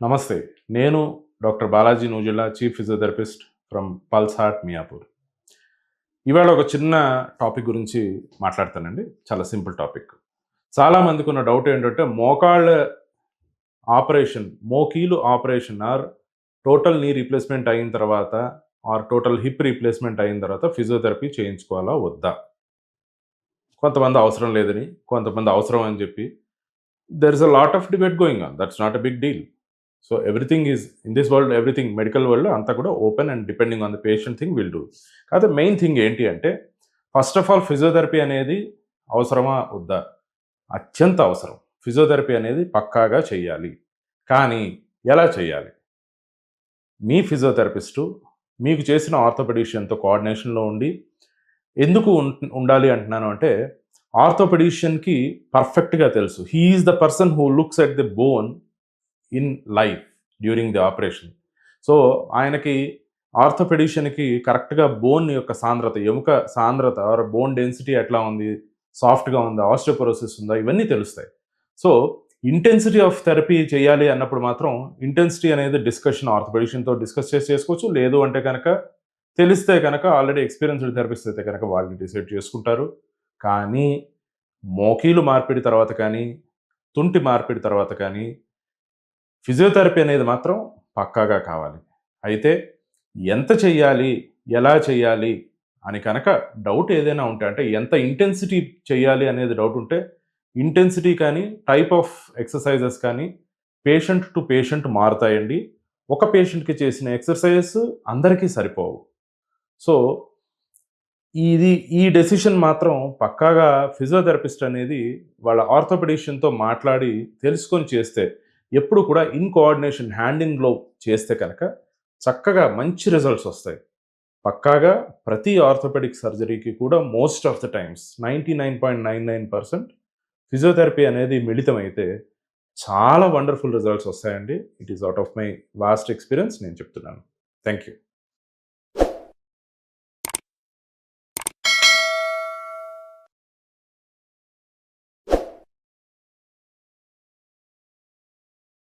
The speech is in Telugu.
నమస్తే. నేను doctor Balaji Nujilla, chief physiotherapist from Pulse Heart Miyapur. ఇవాళ ఒక చిన్న టాపిక్ గురించి మాట్లాడతానండి. చాలా సింపుల్ టాపిక్. చాలామందికున్న డౌట్ ఏంటంటే మోకాళ్ళ ఆపరేషన్, మోకీలు ఆపరేషన్ టోటల్ నీ రీప్లేస్‌మెంట్ అయిన తర్వాత టోటల్ హిప్ రీప్లేస్‌మెంట్ అయిన తర్వాత ఫిజియోథెరపీ చేయించుకోవాలా? వద్దా? కొంతమంది అవసరం లేదని, కొంతమంది అవసరం అని చెప్పి there is a lot of debate going on. That's not a big deal. So everything is in this world, everything medical world అంతా కూడా open and depending on the patient thing will do. కాకపోతే మెయిన్ థింగ్ ఏంటి అంటే ఫస్ట్ ఆఫ్ ఆల్ ఫిజియోథెరపీ అనేది అవసరమా వద్దా? అత్యంత అవసరం. ఫిజియోథెరపీ అనేది పక్కాగా చేయాలి. కానీ ఎలా చేయాలి? మీ ఫిజియోథెరపిస్టు మీకు చేసిన ఆర్థోపెడిషియన్తో కోఆర్డినేషన్లో ఉండి, ఎందుకు ఉండాలి అంటున్నాను అంటే ఆర్థోపెడిషియన్కి పర్ఫెక్ట్గా తెలుసు. He is the person who looks at the bone in life during the operation. So ఆయనకి ఆర్థోపెడిషియన్కి కరెక్ట్గా బోన్ యొక్క సాంద్రత, ఎముక సాంద్రత ఆర్ బోన్ డెన్సిటీ ఎట్లా ఉంది, సాఫ్ట్గా ఉందా, ఆస్టియోపోరోసిస్ ఉందా, ఇవన్నీ తెలుస్తాయి. సో ఇంటెన్సిటీ ఆఫ్ థెరపీ చేయాలి అన్నప్పుడు మాత్రం ఇంటెన్సిటీ అనేది డిస్కషన్ ఆర్థోపెడిషియన్తో డిస్కస్ చేసుకోవచ్చు. లేదు అంటే కనుక తెలిస్తే కనుక ఆల్రెడీ ఎక్స్పీరియన్స్డ్ థెరపిస్ట్ అయితే కనుక వాళ్ళు డిసైడ్ చేసుకుంటారు. కానీ మోకీలు మార్పిడి తర్వాత కానీ, తుంటి మార్పిడి తర్వాత కానీ ఫిజియోథెరపీ అనేది మాత్రం పక్కాగా కావాలి. అయితే ఎంత చెయ్యాలి, ఎలా చెయ్యాలి అని కనుక డౌట్ ఏదైనా ఉంటే, అంటే ఎంత ఇంటెన్సిటీ చెయ్యాలి అనేది డౌట్ ఉంటే, ఇంటెన్సిటీ కానీ, టైప్ ఆఫ్ ఎక్సర్సైజెస్ కానీ పేషెంట్ టు పేషెంట్ మారుతాయండి. ఒక పేషెంట్‌కి చేసిన ఎక్సర్సైజెస్ అందరికీ సరిపోవు. సో ఈ డెసిషన్ మాత్రం పక్కాగా ఫిజియోథెరపిస్ట్ అనేది వాళ్ళ ఆర్థోపెడిషియన్‌తో మాట్లాడి తెలుసుకొని చేస్తే, ఎప్పుడు కూడా in coordination hand in glove చేస్తే కనుక చక్కగా మంచి రిజల్ట్స్ వస్తాయి. పక్కాగా ప్రతి ఆర్థోపెడిక్ సర్జరీకి కూడా most of the times 99.99% physiotherapy అనేది మిళితమైతే చాలా వండర్‌ఫుల్ రిజల్ట్స్ వస్తాయండి. It is out of my vast experience నేను చెప్తున్నాను. Thank you.